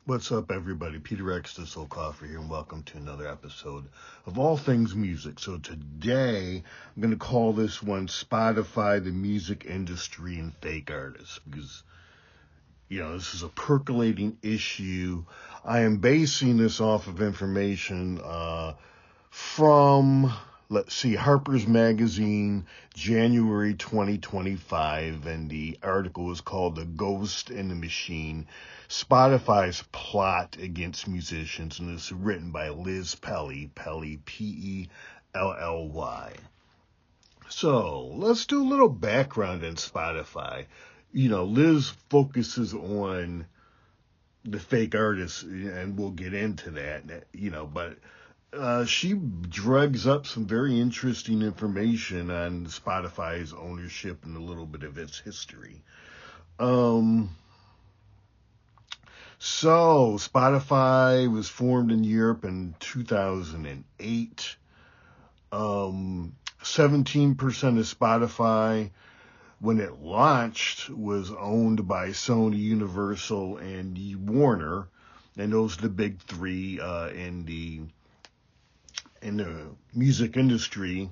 What's up, everybody? Peter X, the Soul Coffee here, and welcome to another episode of All Things Music. So today, I'm going to call this one Spotify, the Music Industry, and Fake Artists, because, this is a percolating issue. I am basing this off of information from, Harper's Magazine, January 2025, and the article is called The Ghost in the Machine, Spotify's Plot Against Musicians, and it's written by Liz Pelly, Pelly, Pelly. So, let's do a little background on Spotify. Liz focuses on the fake artists, and we'll get into that, but she drugs up some very interesting information on Spotify's ownership and a little bit of its history. So Spotify was formed in Europe in 2008. 17% of Spotify, when it launched, was owned by Sony, Universal, and Warner, and those are the big three in the music industry.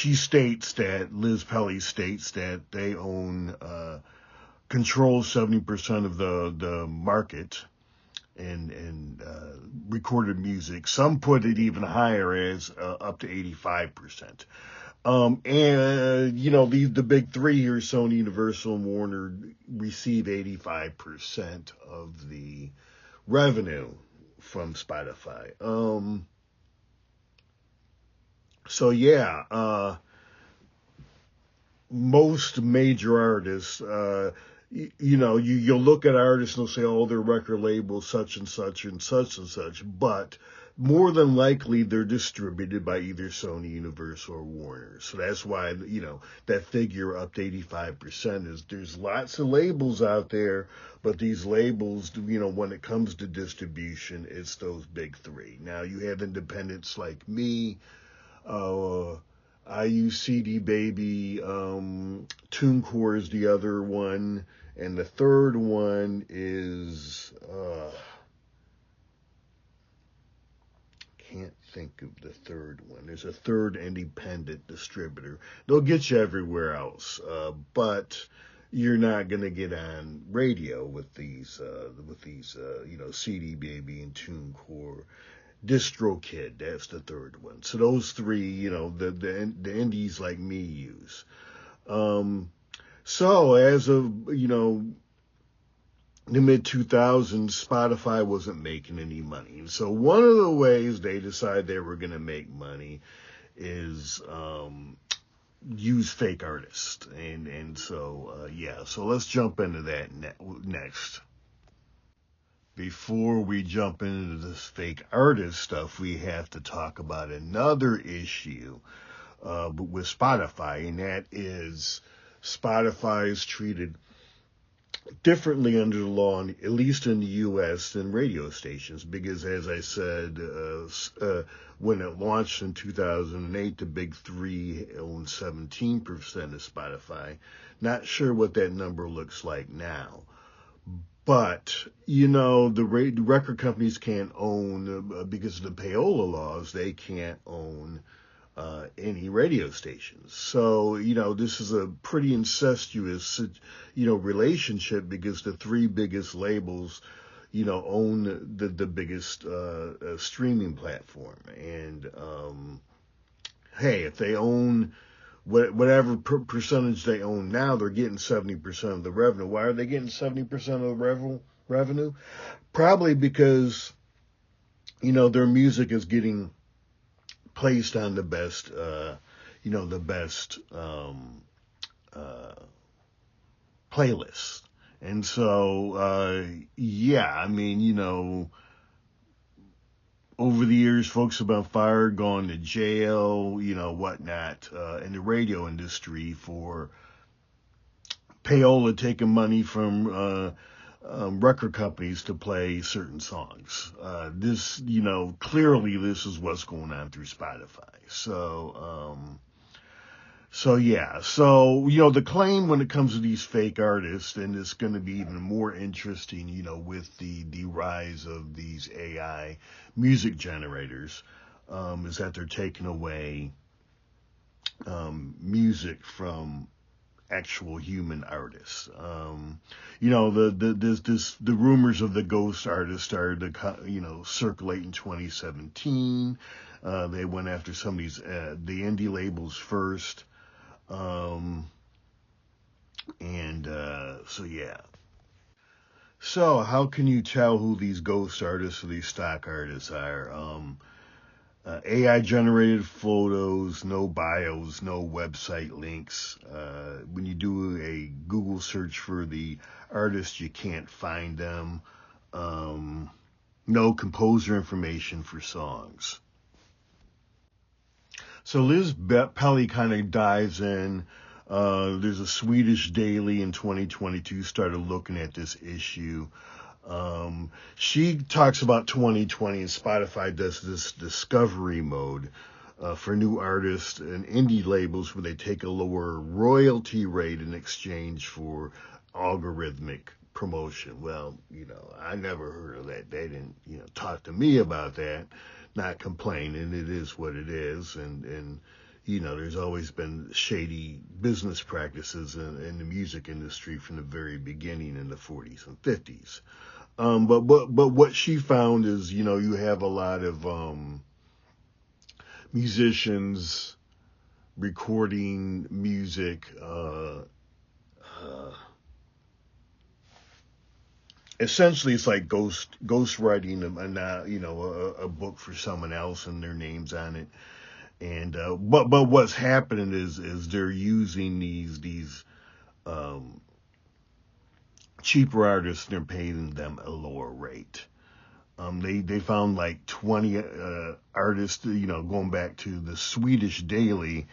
Liz Pelly states that they control 70% of the market and recorded music. Some put it even higher, as up to 85%. The big three here, Sony, Universal, and Warner, receive 85% of the revenue from Spotify. Most major artists, you'll look at artists and they'll say, oh, their record label such and such and such and such, but more than likely they're distributed by either Sony, Universal, or Warner. So that's why, that figure up to 85% is, there's lots of labels out there, but these labels, when it comes to distribution, it's those big three. Now you have independents like me. I use CD Baby. TuneCore is the other one, and the third one is can't think of the third one. There's a third independent distributor. They'll get you everywhere else, but you're not gonna get on radio with these CD Baby and TuneCore. DistroKid, that's the third one. So those three, the indies like me use. So as of, the mid-2000s, Spotify wasn't making any money. And so one of the ways they decided they were going to make money is use fake artists. So let's jump into that next. Before we jump into this fake artist stuff, we have to talk about another issue with Spotify, and that is Spotify is treated differently under the law, at least in the U.S., than radio stations, because, as I said, when it launched in 2008, the big three owned 17% of Spotify. Not sure what that number looks like now. But, the record companies can't own, because of the payola laws, they can't own any radio stations. So, this is a pretty incestuous, relationship, because the three biggest labels, own the biggest streaming platform. And, hey, if they own whatever percentage they own now, they're getting 70% of the revenue. Why are they getting 70% of the revenue? Probably because, their music is getting placed on the best playlist. And so, over the years, folks have been fired, gone to jail, whatnot, in the radio industry for payola, taking money from record companies to play certain songs. Clearly this is what's going on through Spotify. So yeah, so the claim when it comes to these fake artists, and it's going to be even more interesting, with the rise of these AI music generators, is that they're taking away music from actual human artists. The rumors of the ghost artist started to circulate in 2017. They went after some of these the indie labels first. So yeah. So how can you tell who these ghost artists or these stock artists are? AI generated photos, no bios, no website links. When you do a Google search for the artist, you can't find them. No composer information for songs. So Liz Pelly kind of dives in. There's a Swedish daily in 2022 started looking at this issue. She talks about 2020 and Spotify does this discovery mode for new artists and indie labels where they take a lower royalty rate in exchange for algorithmic promotion. Well, I never heard of that. They didn't, talk to me about that. Not complaining. It is what it is. And there's always been shady business practices in the music industry from the very beginning in the 40s and 50s. But what she found is, you have a lot of musicians recording music, essentially it's like ghost writing a book for someone else and their names on it. And but what's happening is they're using these cheaper artists, they're paying them a lower rate. They found like 20 artists, going back to the Swedish daily,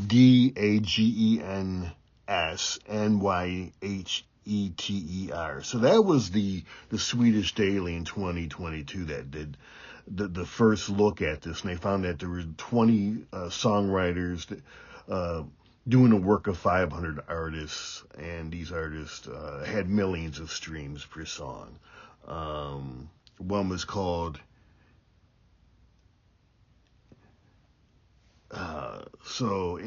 DAGENSNYHETER. So that was the Swedish daily in 2022 that did the first look at this, and they found that there were 20 songwriters that, doing the work of 500 artists, and these artists had millions of streams per song. One was called so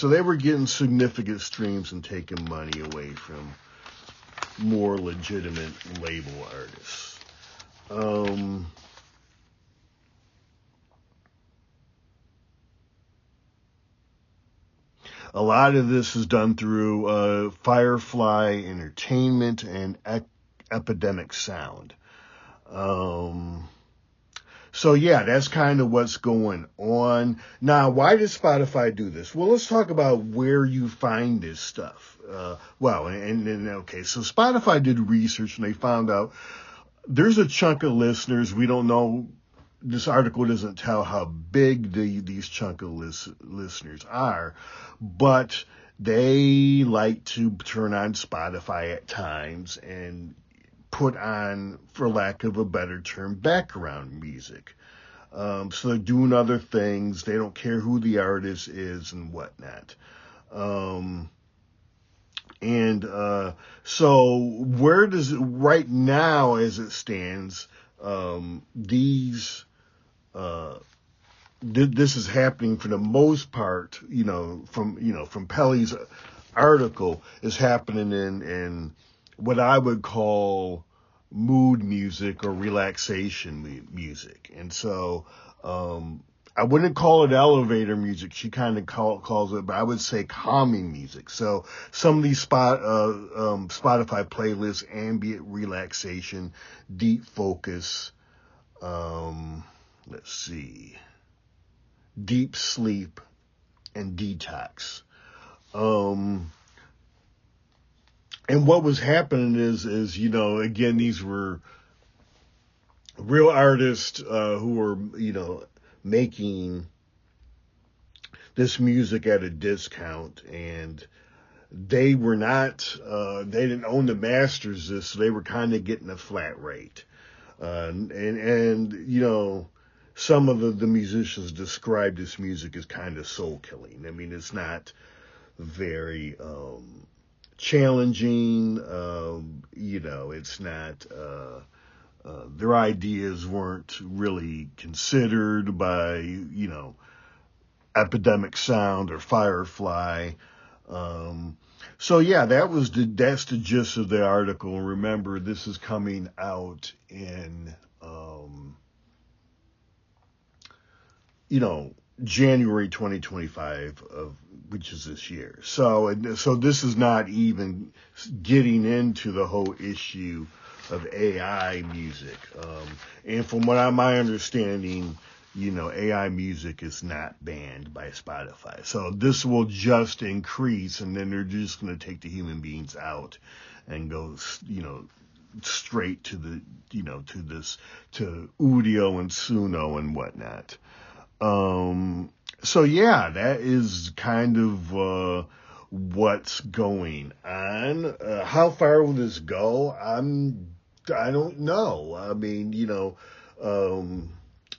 they were getting significant streams and taking money away from more legitimate label artists. A lot of this is done through Firefly Entertainment and Epidemic Sound. So yeah, that's kind of what's going on. Now, why does Spotify do this? Well, let's talk about where you find this stuff. So Spotify did research and they found out there's a chunk of listeners. We don't know. This article doesn't tell how big these chunk of listeners are, but they like to turn on Spotify at times and put on, for lack of a better term, background music. So they're doing other things. They don't care who the artist is and whatnot. So where does it, right now as it stands, this is happening for the most part, from Pelly's article, is happening in what I would call mood music or relaxation music. And so, I wouldn't call it elevator music. She kind of calls it, but I would say calming music. So some of these Spotify playlists, ambient relaxation, deep focus, deep sleep, and detox. And what was happening is, again, these were real artists, who were, making this music at a discount, and they were not, they didn't own the masters so they were kind of getting a flat rate. some of the musicians describe this music as kind of soul killing. I mean, it's not very challenging. It's not. Their ideas weren't really considered by Epidemic Sound or Firefly. So yeah, that's the gist of the article. Remember, this is coming out in January 2025, which is this year. So this is not even getting into the whole issue of AI music. And from my understanding, AI music is not banned by Spotify. So this will just increase, and then they're just going to take the human beings out and go, straight to the, to Udio and Suno and whatnot. So yeah, that is kind of what's going on. How far will this go? I don't know. I mean,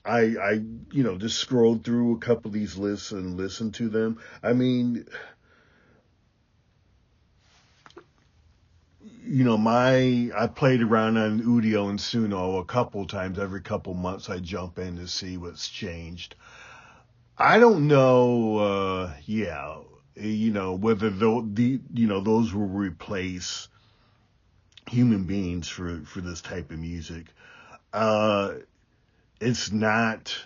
I just scrolled through a couple of these lists and listened to them. I mean, I played around on Udio and Suno a couple times. Every couple months I jump in to see what's changed. I don't know, whether those will replace human beings for this type of music. It's not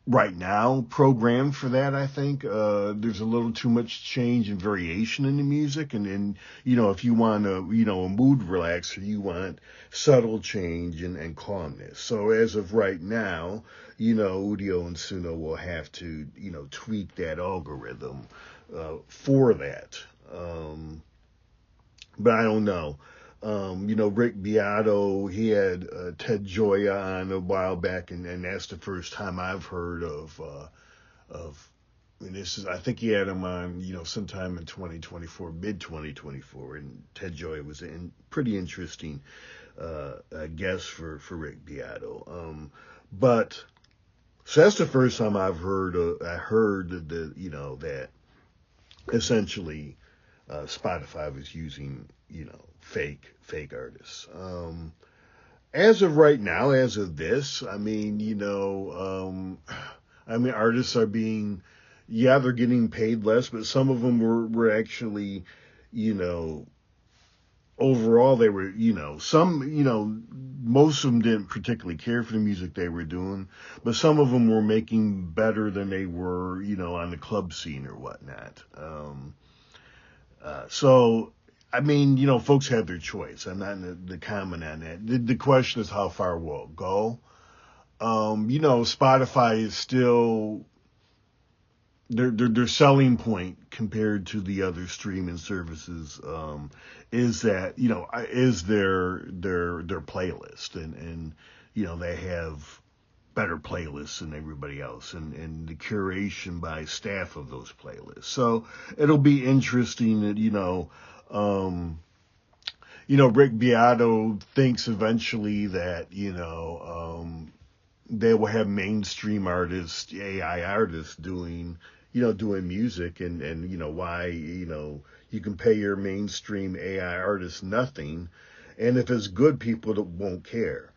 right now programmed for that, I think. There's a little too much change and variation in the music. And if you want a mood relaxer, you want subtle change and calmness. So as of right now, Udio and Suno will have to, tweak that algorithm for that. But I don't know. Rick Beato, he had Ted Gioia on a while back, and that's the first time I've heard of and I think he had him on, sometime in 2024, mid 2024, and Ted Gioia was a pretty interesting guest for Rick Beato. But so that's the first time I heard that essentially Spotify was using, fake artists. As of right now, as of this, I mean, artists are they're getting paid less, but some of them were actually, overall they were, most of them didn't particularly care for the music they were doing, but some of them were making better than they were, on the club scene or whatnot. So, I mean, folks have their choice. I'm not in the comment on that. The question is, how far will it go? Spotify is still their selling point compared to the other streaming services, is that, is their playlist, and they have better playlists than everybody else, and the curation by staff of those playlists. So it'll be interesting that, Rick Beato thinks eventually that, they will have mainstream artists, AI artists doing music, and why, you can pay your mainstream AI artists nothing, and if it's good, people won't care.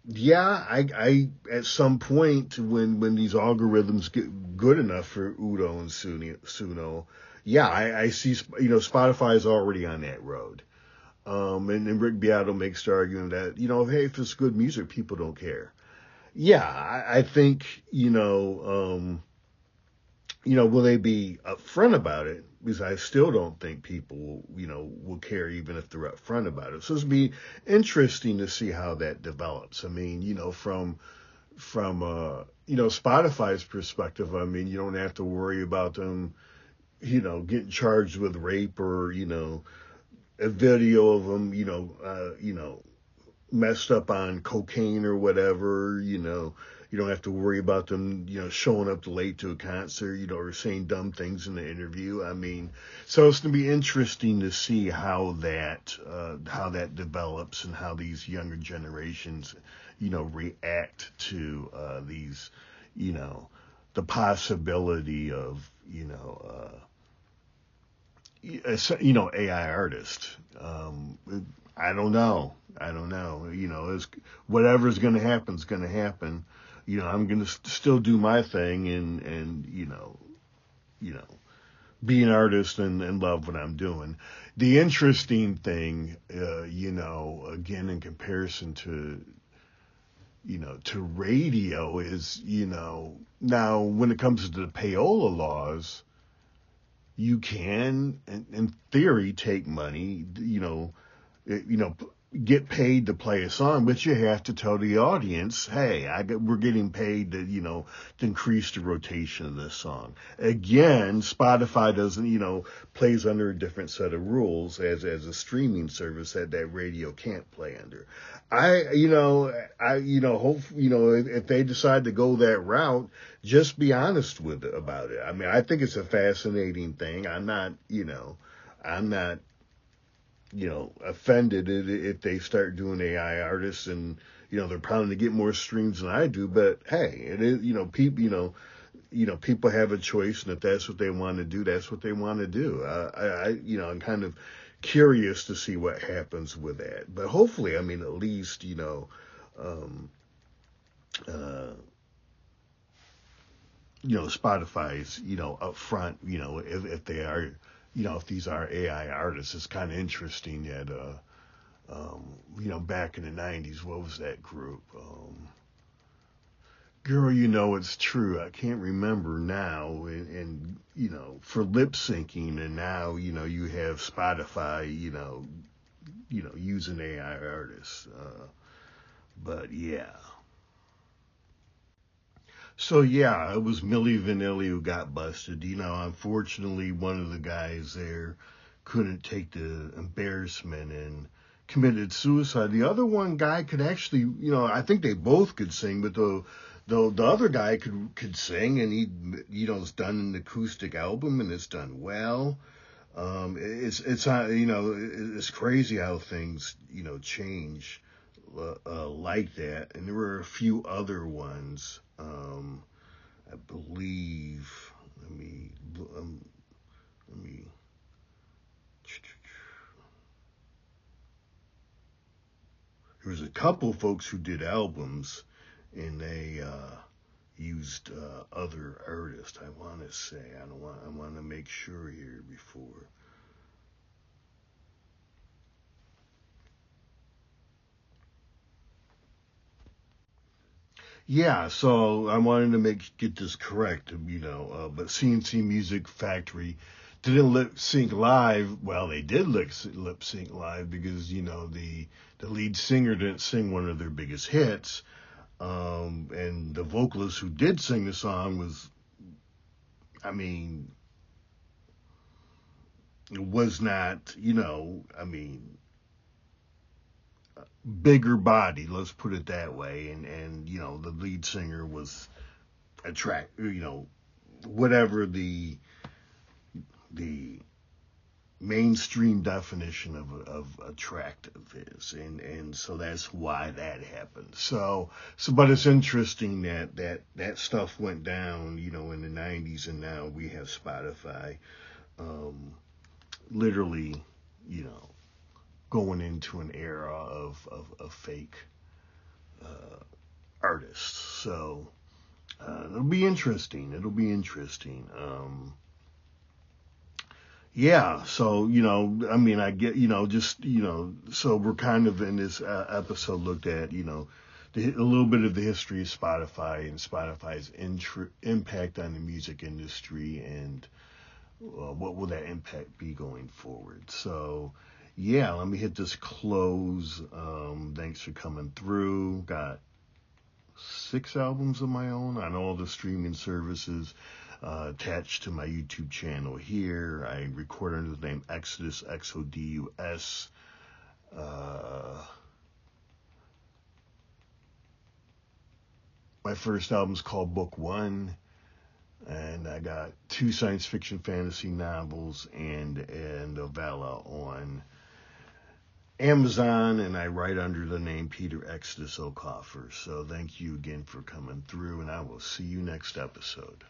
Yeah, I at some point when these algorithms get good enough for Udo and Suno, yeah, I see, Spotify is already on that road. And Rick Beato makes the argument that, hey, if it's good music, people don't care. Yeah, I think, will they be upfront about it? Because I still don't think people, will care even if they're upfront about it. So it'll be interesting to see how that develops. I mean, from Spotify's perspective, I mean, you don't have to worry about them, getting charged with rape, or, a video of them, messed up on cocaine or whatever, You don't have to worry about them, showing up late to a concert, or saying dumb things in the interview. I mean, so it's going to be interesting to see how that develops and how these younger generations, react to these, the possibility of, AI artists. I don't know. It's, whatever's going to happen is going to happen. I'm going to still do my thing and be an artist and love what I'm doing. The interesting thing, again, in comparison to radio is, now when it comes to the payola laws, you can, in theory, take money, get paid to play a song, but you have to tell the audience, hey, we're getting paid to increase the rotation of this song. Again, Spotify doesn't, plays under a different set of rules as a streaming service that radio can't play under. Hope, if they decide to go that route, just be honest about it. I mean, I think it's a fascinating thing. I'm not offended if they start doing AI artists and, they're probably to get more streams than I do, but hey, it is, people have a choice, and if that's what they want to do, that's what they want to do. I'm kind of curious to see what happens with that, but hopefully, at least, Spotify's, up front, if they are, if these are AI artists. It's kind of interesting that, back in the 90s, what was that group? Girl, it's true. I can't remember now. And for lip syncing, and now, you have Spotify, using AI artists. But yeah. So yeah, it was Milli Vanilli who got busted. Unfortunately, one of the guys there couldn't take the embarrassment and committed suicide. The other one guy could actually, I think they both could sing, but the other guy could sing, and he, it's done an acoustic album, and it's done well. It's crazy how things, change like that. And there were a few other ones. I believe. Let me. There was a couple folks who did albums, and they used other artists. I want to say. I want to make sure here before. Yeah, so I wanted to get this correct, but CNC Music Factory didn't lip sync live. Well, they did lip sync live because, the lead singer didn't sing one of their biggest hits. And the vocalist who did sing the song was not, bigger body, let's put it that way. And the lead singer was whatever the mainstream definition of attractive is, and so that's why that happened. So but it's interesting that stuff went down, in the 90s, and now we have Spotify, literally, going into an era of fake artists. So it'll be interesting. Yeah, so, I get, so we're kind of in this episode looked at, a little bit of the history of Spotify and Spotify's impact on the music industry, and what will that impact be going forward. So, yeah, let me hit this close. Thanks for coming through. Got 6 albums of my own on all the streaming services. Attached to my YouTube channel here. I record under the name Exodus, Xodus. My first album's called Book One, and I got 2 science fiction fantasy novels and a novella on Amazon, and I write under the name Peter X. DeSokoffer. So thank you again for coming through, and I will see you next episode.